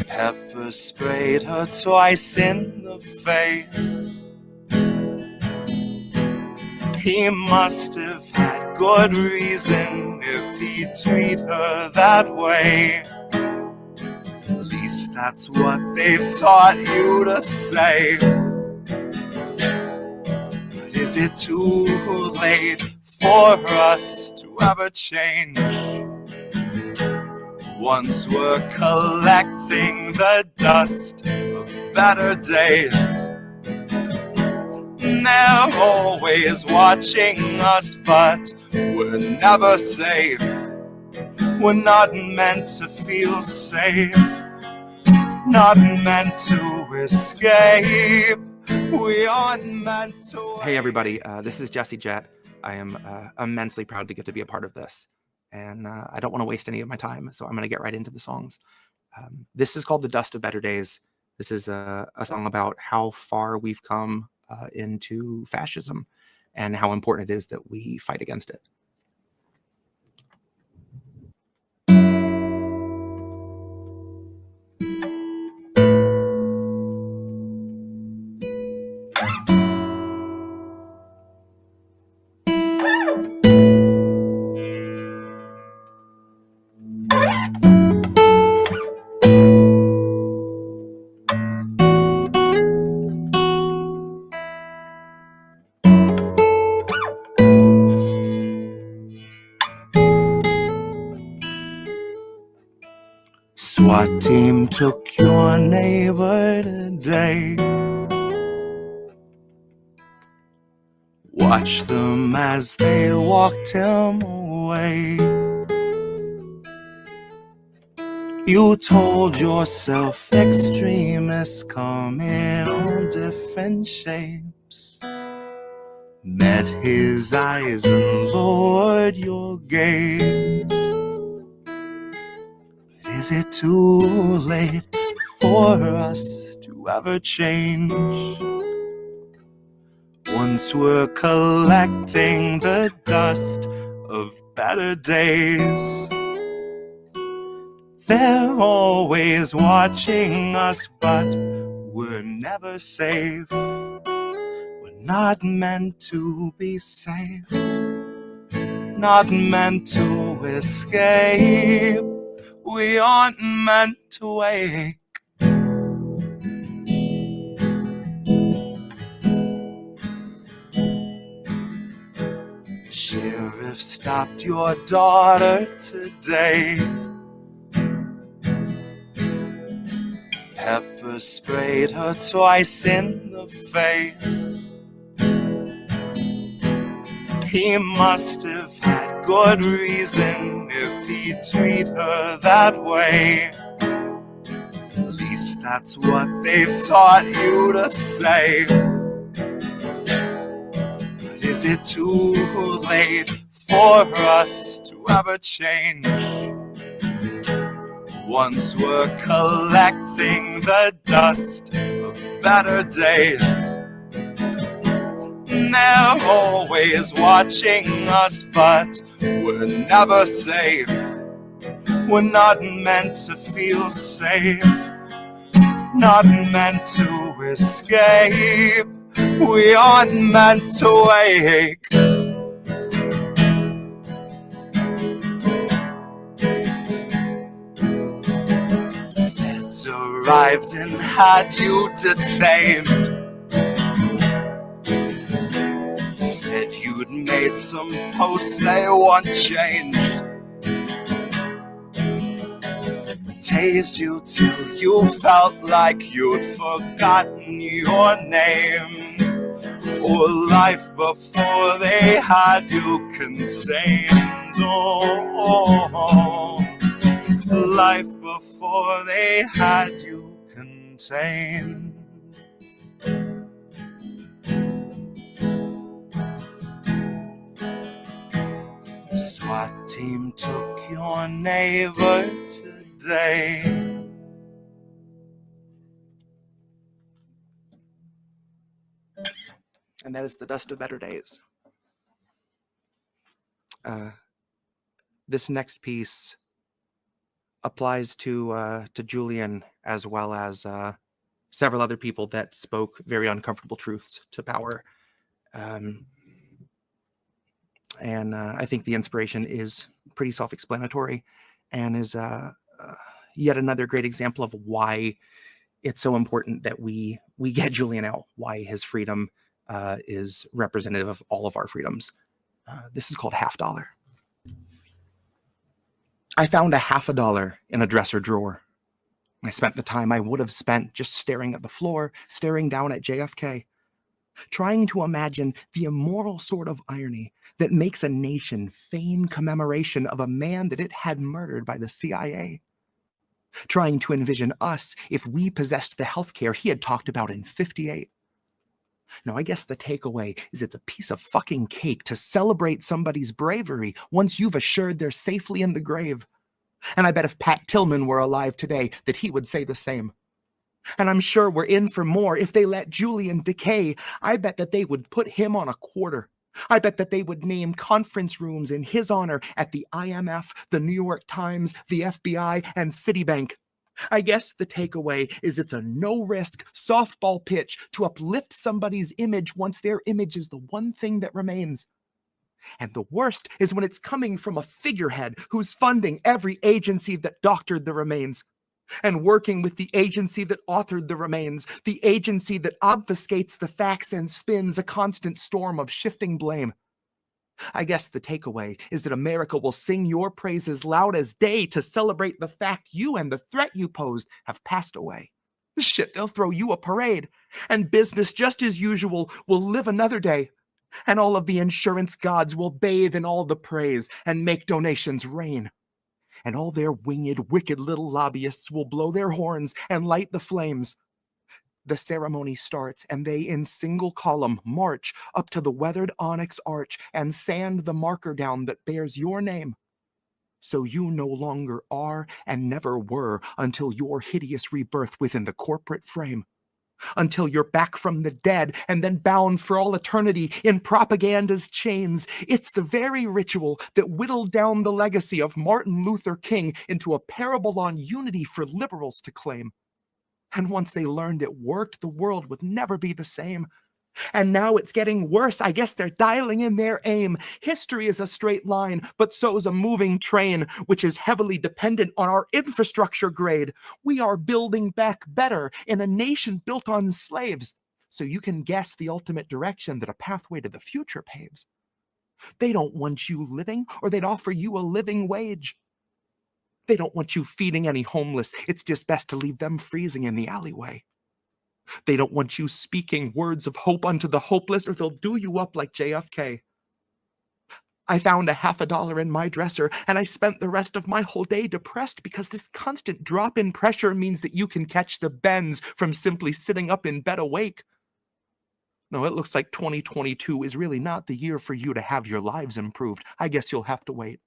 Pepper sprayed her twice in the face. He must have had good reason if he'd treat her that way. At least that's what they've taught you to say. But is it too late for us to ever change? Once we're collecting the dust of better days. They're always watching us, but we're never safe. We're not meant to feel safe, not meant to escape. We aren't meant to. Hey everybody, this is Jett. I am immensely proud to get to be a part of this, and I don't want to waste any of my time, so I'm going to get right into the songs. This is called The Dust of Better Days. This is a song about how far we've come into fascism and how important it is that we fight against it. SWAT team took your neighbor today. Watch them as they walked him away. You told yourself extremists come in all different shapes. Met his eyes and lowered your gaze. Is it too late for us to ever change? Once we're collecting the dust of better days. They're always watching us, but we're never safe. We're not meant to be safe, not meant to escape. We aren't meant to wake. Sheriff stopped your daughter today. Pepper sprayed her twice in the face. He must have had good reason if he'd treat her that way. At least that's what they've taught you to say. But is it too late for us to ever change? Once we're collecting the dust of better days. They're always watching us, but we're never safe. We're not meant to feel safe, not meant to escape. We aren't meant to wake. Feds arrived and had you detained. Said you'd made some posts they want changed. Tased you till you felt like you'd forgotten your name. Or life before they had you contained. Oh, life before they had you contained. SWAT team took your neighbor today. And that is The Dust of Better Days. This next piece applies to Julian as well as several other people that spoke very uncomfortable truths to power. And I think the inspiration is pretty self-explanatory, and is yet another great example of why it's so important that we get Julian out, why his freedom is representative of all of our freedoms. This is called Half Dollar. I found a $50 in a dresser drawer. I spent the time I would have spent just staring at the floor, staring down at JFK, trying to imagine the immoral sort of irony that makes a nation feign commemoration of a man that it had murdered by the CIA. Trying to envision us if we possessed the healthcare he had talked about in '58. Now, I guess the takeaway is it's a piece of fucking cake to celebrate somebody's bravery once you've assured they're safely in the grave. And I bet if Pat Tillman were alive today, that he would say the same. And I'm sure we're in for more if they let Julian decay. I bet that they would put him on a quarter. I bet that they would name conference rooms in his honor at the IMF, the New York Times, the FBI, and Citibank. I guess the takeaway is it's a no-risk softball pitch to uplift somebody's image once their image is the one thing that remains. And the worst is when it's coming from a figurehead who's funding every agency that doctored the remains, and working with the agency that authored the remains, the agency that obfuscates the facts and spins a constant storm of shifting blame. I guess the takeaway is that America will sing your praises loud as day to celebrate the fact you and the threat you posed have passed away. Shit, they'll throw you a parade, and business just as usual will live another day, and all of the insurance gods will bathe in all the praise and make donations rain. And all their winged, wicked little lobbyists will blow their horns and light the flames. The ceremony starts, and they in single column march up to the weathered onyx arch and sand the marker down that bears your name. So you no longer are and never were until your hideous rebirth within the corporate frame. Until you're back from the dead and then bound for all eternity in propaganda's chains. It's the very ritual that whittled down the legacy of Martin Luther King into a parable on unity for liberals to claim. And once they learned it worked, the world would never be the same. And now it's getting worse. I guess they're dialing in their aim. History is a straight line, but so is a moving train, which is heavily dependent on our infrastructure grade. We are building back better in a nation built on slaves. So you can guess the ultimate direction that a pathway to the future paves. They don't want you living, or they'd offer you a living wage. They don't want you feeding any homeless. It's just best to leave them freezing in the alleyway. They don't want you speaking words of hope unto the hopeless, or they'll do you up like JFK. I found a $50 in my dresser, and I spent the rest of my whole day depressed because this constant drop in pressure means that you can catch the bends from simply sitting up in bed awake. No, it looks like 2022 is really not the year for you to have your lives improved. I guess you'll have to wait.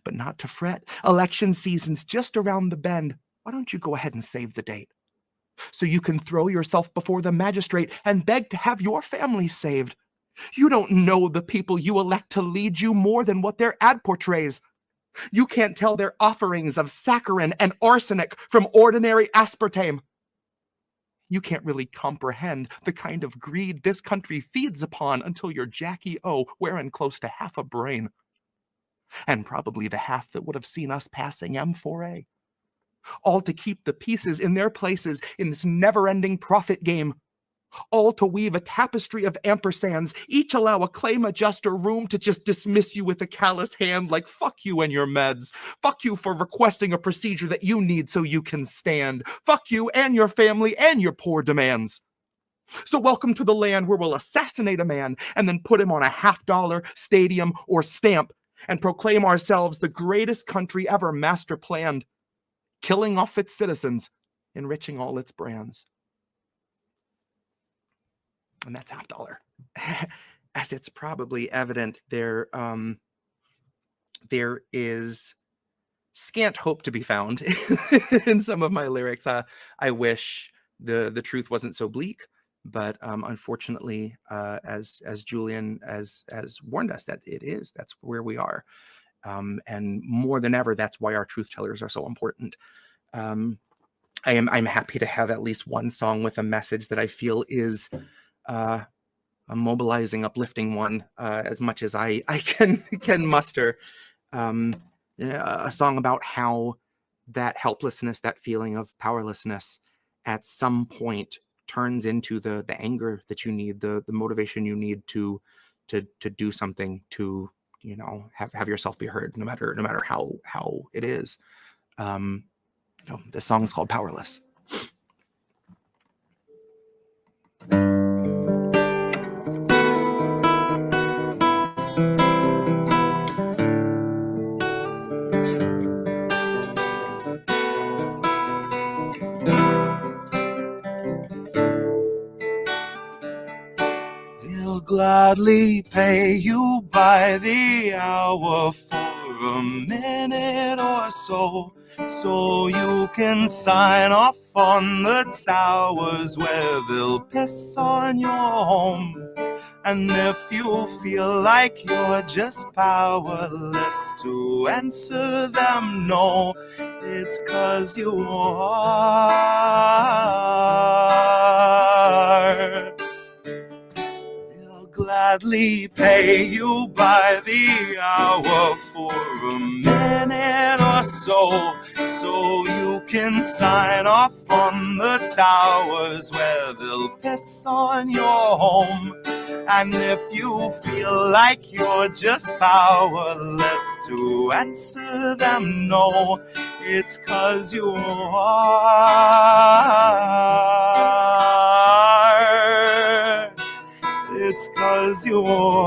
But not to fret. Election season's just around the bend. Why don't you go ahead and save the date? So you can throw yourself before the magistrate and beg to have your family saved. You don't know the people you elect to lead you more than what their ad portrays. You can't tell their offerings of saccharin and arsenic from ordinary aspartame. You can't really comprehend the kind of greed this country feeds upon until you're Jackie O wearing close to half a brain. And probably the half that would have seen us passing M4A. All to keep the pieces in their places in this never-ending profit game. All to weave a tapestry of ampersands, each allow a claim adjuster room to just dismiss you with a callous hand like fuck you and your meds. Fuck you for requesting a procedure that you need so you can stand. Fuck you and your family and your poor demands. So welcome to the land where we'll assassinate a man and then put him on a $50 stadium or stamp and proclaim ourselves the greatest country ever master planned. Killing off its citizens, enriching all its brands. And that's $50. As it's probably evident, there is scant hope to be found in some of my lyrics. I wish the truth wasn't so bleak, but unfortunately, as Julian has warned us that it is, that's where we are. And more than ever, that's why our truth tellers are so important. I'm happy to have at least one song with a message that I feel is a mobilizing, uplifting one, as much as I can muster. A song about how that helplessness, that feeling of powerlessness, at some point turns into the anger that you need, the motivation you need to do something, to have yourself be heard, no matter how it is. This song is called Powerless. They'll gladly pay you by the hour for a minute or so you can sign off on the towers where they'll piss on your home. And if you feel like you're just powerless to answer them no, it's 'cause you are. They'll gladly pay you by the hour for a minute or so you can sign off on the towers where they'll piss on your home. And if you feel like you're just powerless to answer them no, it's 'cause you are. It's 'cause you are.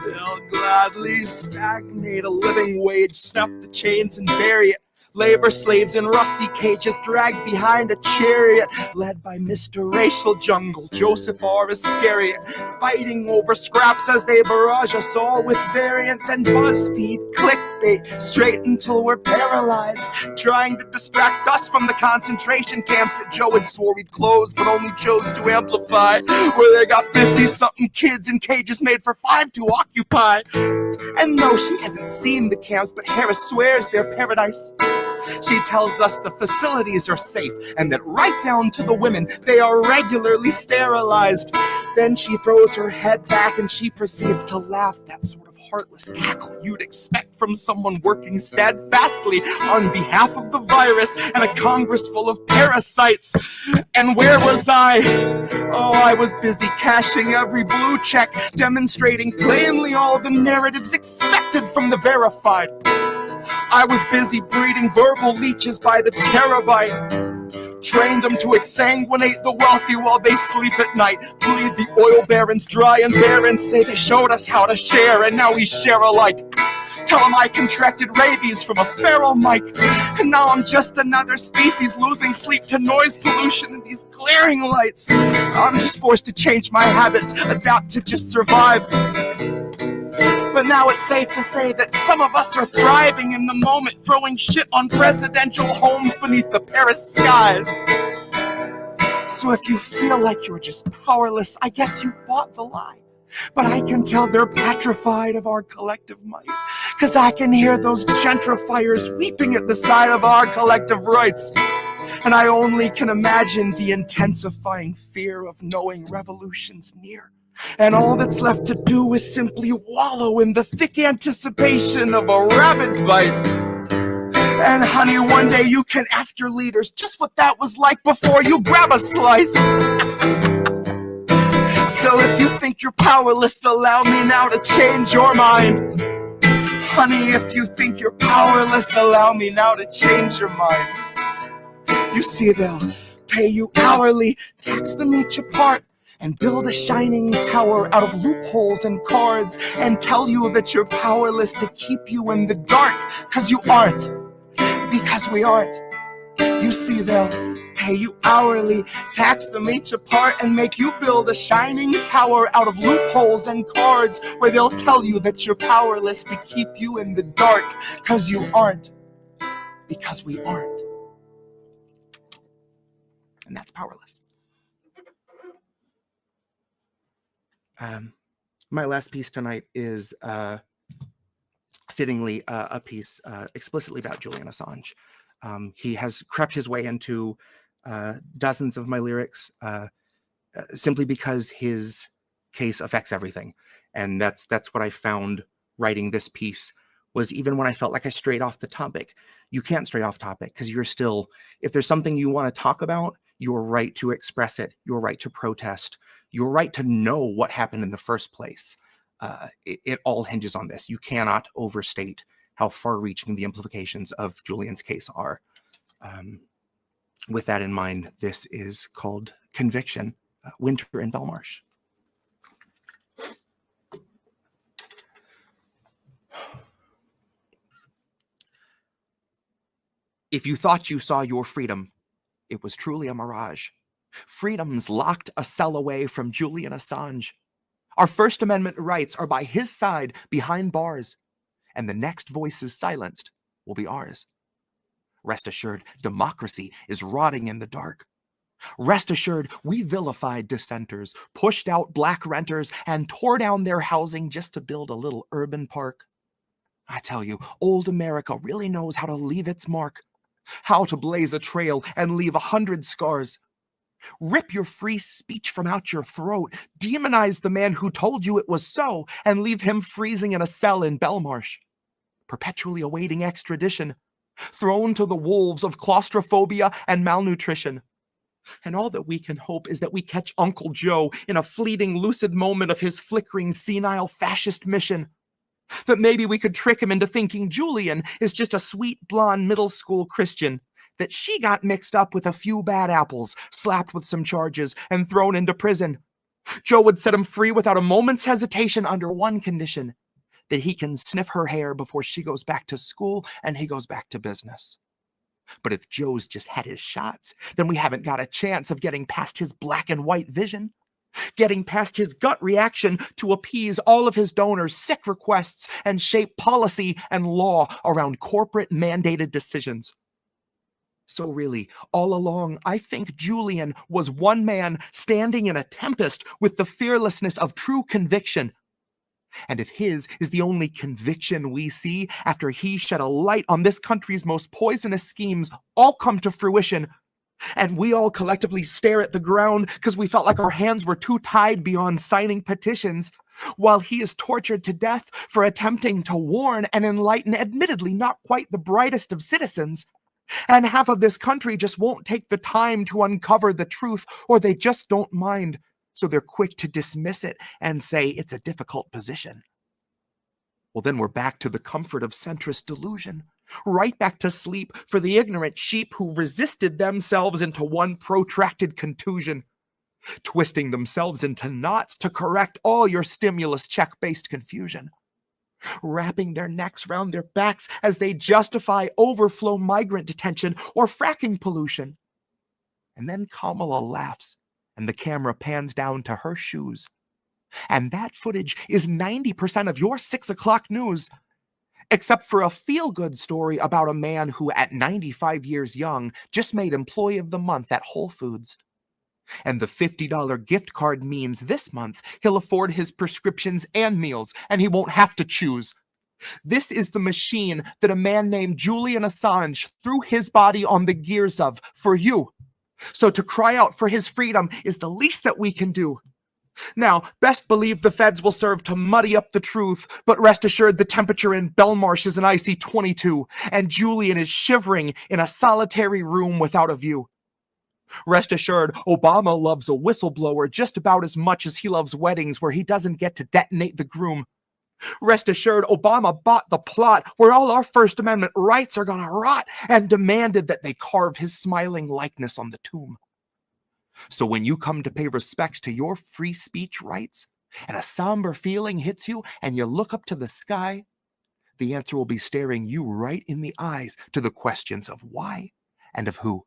They'll gladly stagnate a living wage, snap the chains and bury it. Labor slaves in rusty cages dragged behind a chariot, led by Mr. Racial Jungle, Joseph R. Iscariot, fighting over scraps as they barrage us all with variants and BuzzFeed clickbait, straight until we're paralyzed, trying to distract us from the concentration camps that Joe had swore he'd close, but only chose to amplify, where they got 50-something kids in cages made for 5 to occupy. And no, she hasn't seen the camps, but Harris swears they're paradise. She tells us the facilities are safe, and that right down to the women, they are regularly sterilized. Then she throws her head back and she proceeds to laugh, that sort of heartless cackle you'd expect from someone working steadfastly on behalf of the virus and a Congress full of parasites. And where was I? Oh, I was busy cashing every blue check, demonstrating plainly all the narratives expected from the verified. I was busy breeding verbal leeches by the terabyte. Trained them to exsanguinate the wealthy while they sleep at night. Bleed the oil barons dry and barren. Say they showed us how to share and now we share alike. Tell them I contracted rabies from a feral mic. And now I'm just another species losing sleep to noise pollution and these glaring lights. I'm just forced to change my habits, adapt to just survive. But now it's safe to say that some of us are thriving in the moment, throwing shit on presidential homes beneath the Paris skies. So if you feel like you're just powerless, I guess you bought the lie. But I can tell they're petrified of our collective might, 'cause I can hear those gentrifiers weeping at the sight of our collective rights. And I only can imagine the intensifying fear of knowing revolution's near. And all that's left to do is simply wallow in the thick anticipation of a rabbit bite. And honey, one day you can ask your leaders just what that was like before you grab a slice. So if you think you're powerless, allow me now to change your mind. Honey, if you think you're powerless, allow me now to change your mind. You see, they'll pay you hourly, tax them each apart, and build a shining tower out of loopholes and cards, and tell you that you're powerless to keep you in the dark, 'cause you aren't, because we aren't. You see, they'll pay you hourly, tax them each apart, and make you build a shining tower out of loopholes and cards, where they'll tell you that you're powerless to keep you in the dark, 'cause you aren't, because we aren't. And that's powerless. My last piece tonight is fittingly, a piece explicitly about Julian Assange. He has crept his way into dozens of my lyrics simply because his case affects everything. And that's what I found writing this piece, was even when I felt like I strayed off the topic. You can't stray off topic because you're still, if there's something you want to talk about, your right to express it, your right to protest, your right to know what happened in the first place. It all hinges on this. You cannot overstate how far-reaching the implications of Julian's case are. With that in mind, this is called Conviction, Winter in Belmarsh. If you thought you saw your freedom, it was truly a mirage. Freedom's locked a cell away from Julian Assange. Our First Amendment rights are by his side behind bars, and the next voices silenced will be ours. Rest assured, democracy is rotting in the dark. Rest assured, we vilified dissenters, pushed out black renters, and tore down their housing just to build a little urban park. I tell you, old America really knows how to leave its mark, how to blaze a trail and leave 100 scars. Rip your free speech from out your throat, demonize the man who told you it was so, and leave him freezing in a cell in Belmarsh, perpetually awaiting extradition, thrown to the wolves of claustrophobia and malnutrition. And all that we can hope is that we catch Uncle Joe in a fleeting lucid moment of his flickering senile fascist mission. That maybe we could trick him into thinking Julian is just a sweet blonde middle school Christian, that she got mixed up with a few bad apples, slapped with some charges, and thrown into prison. Joe would set him free without a moment's hesitation under one condition, that he can sniff her hair before she goes back to school and he goes back to business. But if Joe's just had his shots, then we haven't got a chance of getting past his black and white vision, getting past his gut reaction to appease all of his donors' sick requests and shape policy and law around corporate mandated decisions. So really, all along, I think Julian was one man standing in a tempest with the fearlessness of true conviction. And if his is the only conviction we see after he shed a light on this country's most poisonous schemes all come to fruition, and we all collectively stare at the ground because we felt like our hands were too tied beyond signing petitions, while he is tortured to death for attempting to warn and enlighten admittedly not quite the brightest of citizens, and half of this country just won't take the time to uncover the truth, or they just don't mind, so they're quick to dismiss it and say it's a difficult position. Well, then we're back to the comfort of centrist delusion, right back to sleep for the ignorant sheep who resisted themselves into one protracted contusion, twisting themselves into knots to correct all your stimulus check-based confusion, wrapping their necks round their backs as they justify overflow migrant detention or fracking pollution. And then Kamala laughs, and the camera pans down to her shoes. And that footage is 90% of your 6 o'clock news, except for a feel-good story about a man who, at 95 years young, just made Employee of the Month at Whole Foods. And the $50 gift card means this month he'll afford his prescriptions and meals, and he won't have to choose. This is the machine that a man named Julian Assange threw his body on the gears of for you. So to cry out for his freedom is the least that we can do. Now, best believe the feds will serve to muddy up the truth, but rest assured the temperature in Belmarsh is an icy 22, and Julian is shivering in a solitary room without a view. Rest assured, Obama loves a whistleblower just about as much as he loves weddings where he doesn't get to detonate the groom. Rest assured, Obama bought the plot where all our First Amendment rights are gonna rot and demanded that they carve his smiling likeness on the tomb. So when you come to pay respects to your free speech rights, and a somber feeling hits you and you look up to the sky, the answer will be staring you right in the eyes to the questions of why and of who.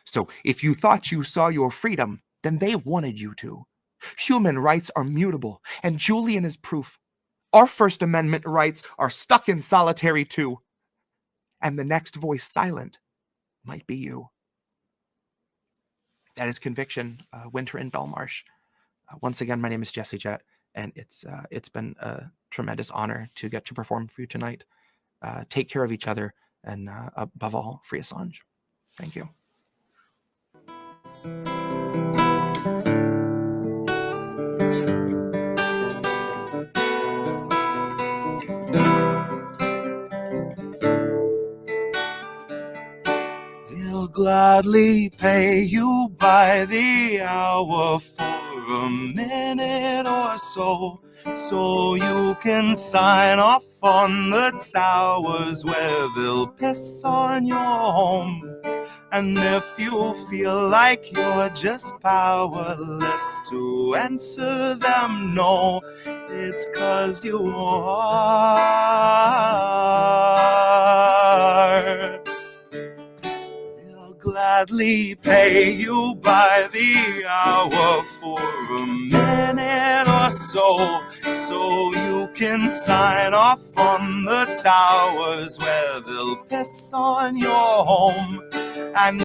So if you thought you saw your freedom, then they wanted you to. Human rights are mutable, and Julian is proof. Our First Amendment rights are stuck in solitary too. And the next voice silent might be you. That is Conviction, Winter in Belmarsh. Once again, my name is Jett, and it's been tremendous honor to get to perform for you tonight. Take care of each other, and above all, free Assange. Thank you. They'll gladly pay you by the hour for a minute or so you can sign off on the towers where they'll piss on your home. And if you feel like you're just powerless to answer them no, it's 'cause you are. They'll gladly pay you by the hour for a minute or so you can sign off on the towers where they'll piss on your home. And